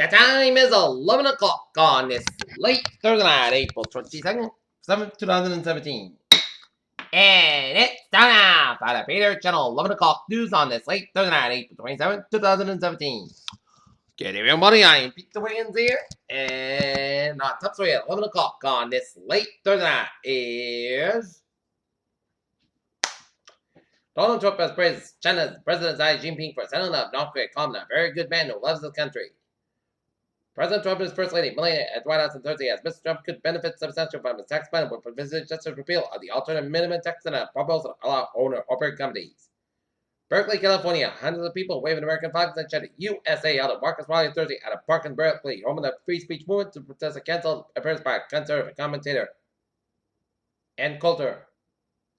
The time is 11 o'clock on this late Thursday night, April 22nd, 2017. And it's time now for the Peter Channel 11 o'clock news on this late Thursday night, April 27th, 2017. Good evening, everybody. I am Peter Wiggins here. And our top story at 11 o'clock on this late Thursday night is Donald Trump has praised China's President Xi Jinping for sending up North Korea, calling him a very good man who loves the country. President Trump and his First Lady Melania at the White House on Thursday as Mr. Trump could benefit substantially from his tax plan with provisions just as repeal of the alternative minimum tax and a proposal to allow owner-operated companies. Berkeley, California, hundreds of people waving American flags and chanting USA out of Marcus Raleigh Thursday at a park in Berkeley, home of the free speech movement, to protest a canceled appearance by a conservative commentator and Coulter.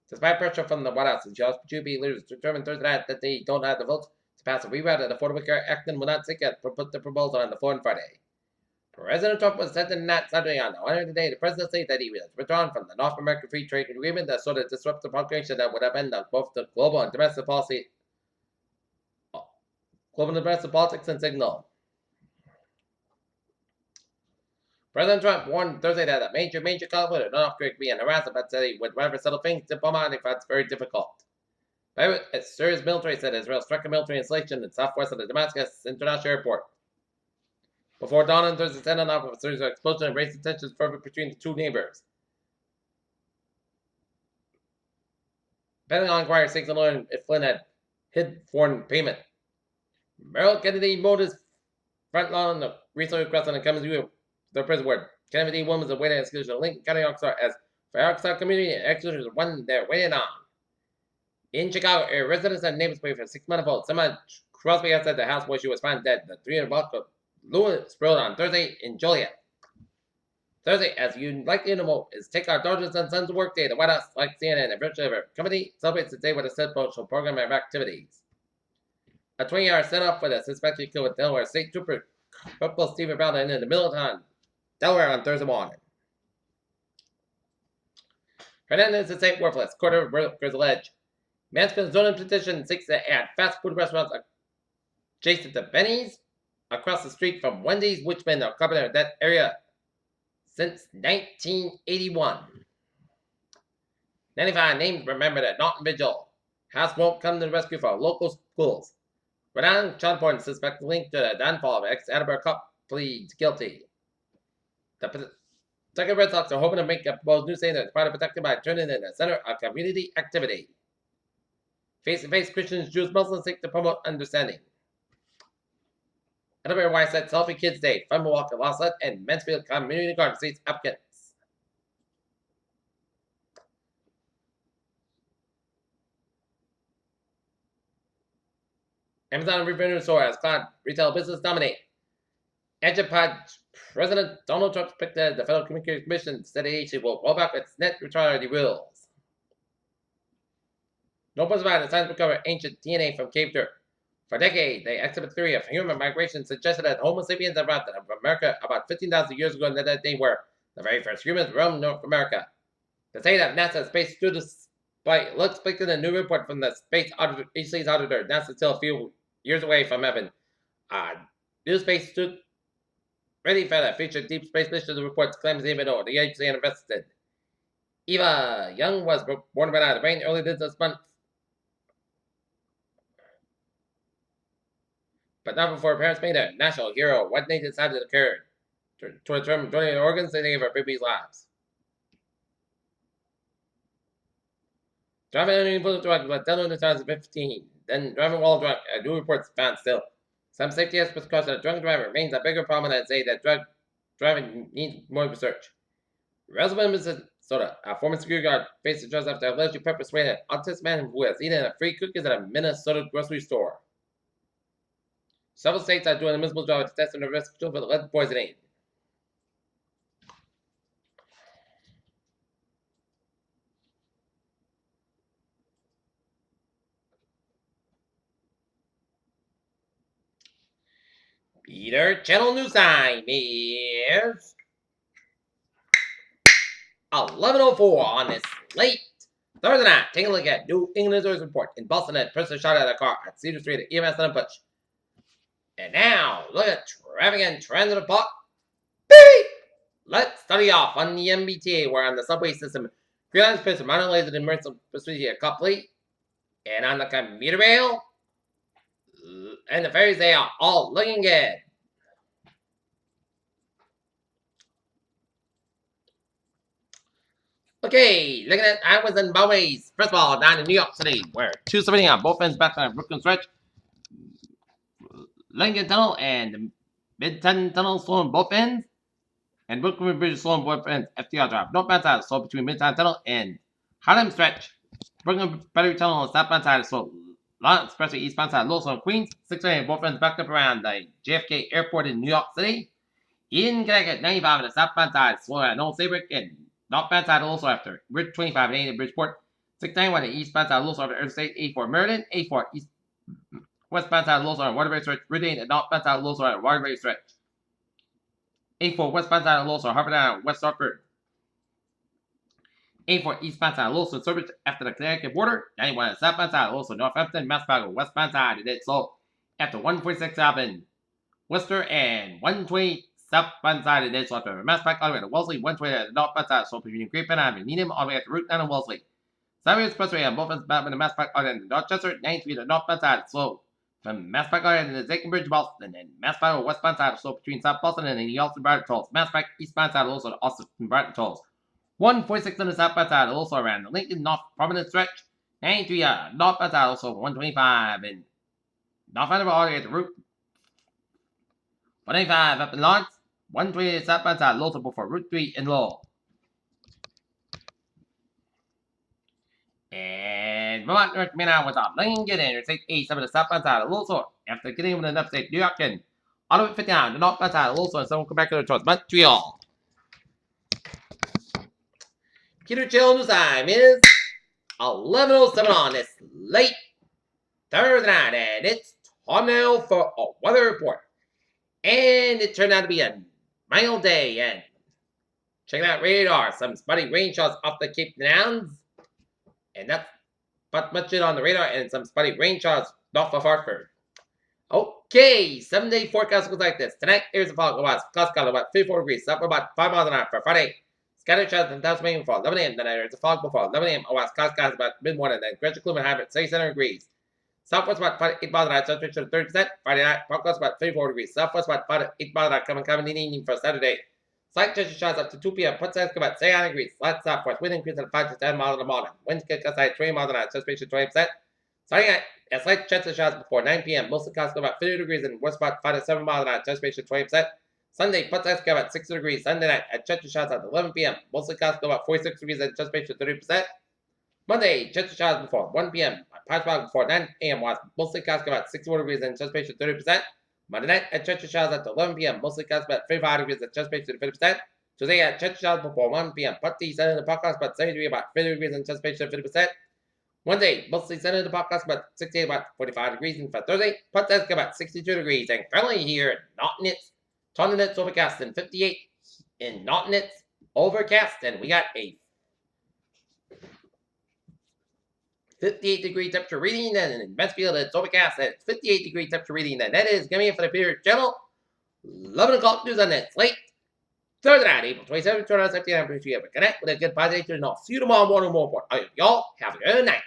Despite pressure from the White House, the GOP leaders determined Thursday night that they don't have the votes to pass a rewrite of the Affordable Care Act and will not seek to put the proposal on the floor on Friday. President Trump was said to not Saturday on the 100th day of the presidency that he was withdrawn from the North American Free Trade Agreement that sort of disrupted the proclamation that would have ended both the global and domestic politics and signal. President Trump warned Thursday that a major conflict with North Korea could be an harassment, but said he would rather settle things diplomatically if that's very difficult. Beirut, a Syria's military said Israel struck a military installation in southwest of the Damascus International Airport. Before dawn on Thursday, set off of a series of explosions and raised tensions further between the two neighbors. Pentagon inquired seeks to learn if Flynn had hid foreign payment. Merrill Kennedy mowed his front lawn the recently requested and comes to the prison word. Kennedy woman was awaiting execution of Lincoln County Arkansas as for Arkansas community and execution is one they're waiting on. In Chicago, a residents and neighbors waited for 6 months old. Someone Crosby outside the house where she was found dead. The 300 block of Lewis Road on Thursday in Joliet. Thursday, as you likely know, is Take Our Daughters and Sons to Work Day. The White House, like CNN and virtually every company, celebrates the day with a social program of activities. A 20-hour standoff with a suspected killed with Delaware State Trooper Corporal Stephen Brown in the middle of town, Delaware on Thursday morning. Hernandez is safe worthless. Court of workers allege. Mansfield's zoning petition seeks to add fast food restaurants adjacent to Benny's across the street from Wendy's, which been occupying that area since 1981. 95 names remembered at Norton Vigil. House won't come to the rescue for local schools. Renowned child porn suspect linked to the downfall of ex-Attleboro cop pleads guilty. The second Red Sox are hoping to make a proposed new stadium that's part of protected by turning it into a center of community activity. Face-to-face Christians, Jews, Muslims seek to promote understanding. Another White said Selfie Kids Day, Fun Walk of Losset, and Mansfield Community Garden seats applicants. Amazon revenue soar as cloud retail business dominate. Agipod President Donald Trump expected the Federal Communications Commission said the agency will roll back its net neutrality rules. No one survived the science recovered ancient DNA from cave dirt. For decades, the exhibit theory of human migration suggested that Homo sapiens arrived in America about 15,000 years ago and that they were the very first humans roamed North America. To say that NASA space students looks like in a new report from the space agency's auditor, NASA still a few years away from heaven. New space student ready for that featured deep space mission reports claims even though the agency invested. Eva Young was born without a brain early this month, but not before her parents made a national hero. What they decided to occur to return joining the organs they gave her baby's lives. Driving under influence drug was done in 2015. Then driving while drunk, a new reports found still. Some safety experts caution that drunk driving remains a bigger problem and say that drug driving needs more research. Rosamond, Minnesota, a former security guard, faced charges after allegedly pepper spraying an autistic man who was eating a free cookies at a Minnesota grocery store. Several states are doing a municipal job of testing the risk for lead poisoning. Peter Channel News Time is 11:04 on this late Thursday night. Take a look at New England News Report. In Boston, a person shot at a car at Cedar Street at EMS and push. And now, look at traffic and transit block. Beep! Let's study off on the MBTA, where on the subway system, Green Line space monorail and immersive facility are complete. And on the commuter rail, and the ferries, they are all looking good. Okay, looking at highways and byways. First of all, down in New York City, where 270 on both ends back on Brooklyn Stretch, Lincoln Tunnel and the Midtown Tunnel slow on both ends, and Brooklyn Bridge slow on both ends. FDR Drive, northbound side slow between Midtown Tunnel and Harlem Stretch. Brooklyn Battery Tunnel on southbound side slow. Long Expressway eastbound side low on Queens. 620 both ends back up around the JFK Airport in New York City. In Connecticut, 95 on the southbound side slow at Old Saybrook and northbound side also after Bridge 25 and 8 in Bridgeport. 691 the eastbound side also after Interstate 84 Meriden. 84 east westbound side low on Waterbury Stretch. Bridge and northbound side low on Waterbury Stretch. 84 westbound side low on Harvard Down West Hartford. 84 eastbound side low on Sturbridge after the Connecticut border. 91 on the southbound side also Northampton, Mass Fargo westbound side and it's slow after 146 up in Worcester and 120 southbound side and it's slow after Mass Fargo all the way to Wellesley. 120 at the northbound side so between Great Bend and Needham all the way at the Route 9 and Wellesley. Southern Expressway on both ends back with the Mass Fargo and Dorchester. 93 to northbound side slow from Mass Fargo and the Zachem Bridge, Boston, and Mass Fargo westbound side slow between South Boston and the Austin Brighton tolls. Mass Fargo eastbound side also the Austin Brighton tolls. 146 on the southbound side also around the Lincoln North Prominent Stretch. 93 northbound side also 125 and North Andover all the way at the Route 185 up in Lawrence. 120 southbound side also before Route 3 in Lowell. And Vermont North Main was on Lincoln and Interstate 87 the southbound side of Lowell. After getting with an upstate New York and all the way 59 the northbound side of Lowell and someone come back to the towards Montreal. Peter Chill News Time is 11:07 on this late Thursday night, and it's time now for a weather report. And it turned out to be a mild day, and checking out radar, some spotty rain showers off the Cape Downs, and that's not much it on the radar, and some spotty rain showers off of Hartford. Okay, 7-day forecast looks like this. Tonight, there's a fog watts, cloud color about 54 degrees, up about 5 miles an hour for Friday. Scattered showers and thousands rain before 11 a.m. Then there's a fog before 11 a.m. West cloud skies about mid-morning. Then gradual gloom and high at 67 degrees. Southwest about 5 to 8 miles an hour, southwest to 30%. Friday night, southwest about 34 degrees. Southwest about 5 to 8 miles an hour, coming in the evening for Saturday. Slight chance of showers up to 2 p.m. Put size about 79 degrees. Flat southwest wind increase at 5 to 10 miles in the morning. Winds get gusty at 20 miles an hour, suspicion 20%. Starting at a slight chance of showers before 9 p.m. Mostly clouds about 50 degrees and west about 5 to 7 miles an hour, suspicion 20%. Sunday, put size about 60 degrees. Sunday night, at chance of showers at 11 p.m. Mostly clouds about 46 degrees and suspicion 30%. Monday, chance of showers before 1 p.m. Patch fog before 9 a.m. Mostly clouds about 64 degrees and suspicion 30%. Monday night, at chance of showers at 11 p.m. Mostly clouds about 35 degrees and suspicion 50%. Tuesday, at chance of showers before 1 p.m. Putty, sun in the podcast about 73 about 50 degrees and suspicion 50%. Wednesday, mostly sun in the podcast about 68 about 45 degrees. And for Thursday, put size about 62 degrees. And currently here at Naughton, it's Taunton, it's overcast and 58 in Naughton, it's overcast, and we got a 58-degree temperature reading, and in Mansfield it's overcast and it's 58-degree temperature reading, and that is going to be it for the Peter Channel. 11 o'clock news on that late Thursday night, April 27th, 2017. I'm pretty sure you have a connect with a good positive, and I'll see you tomorrow morning more. Y'all have a good night.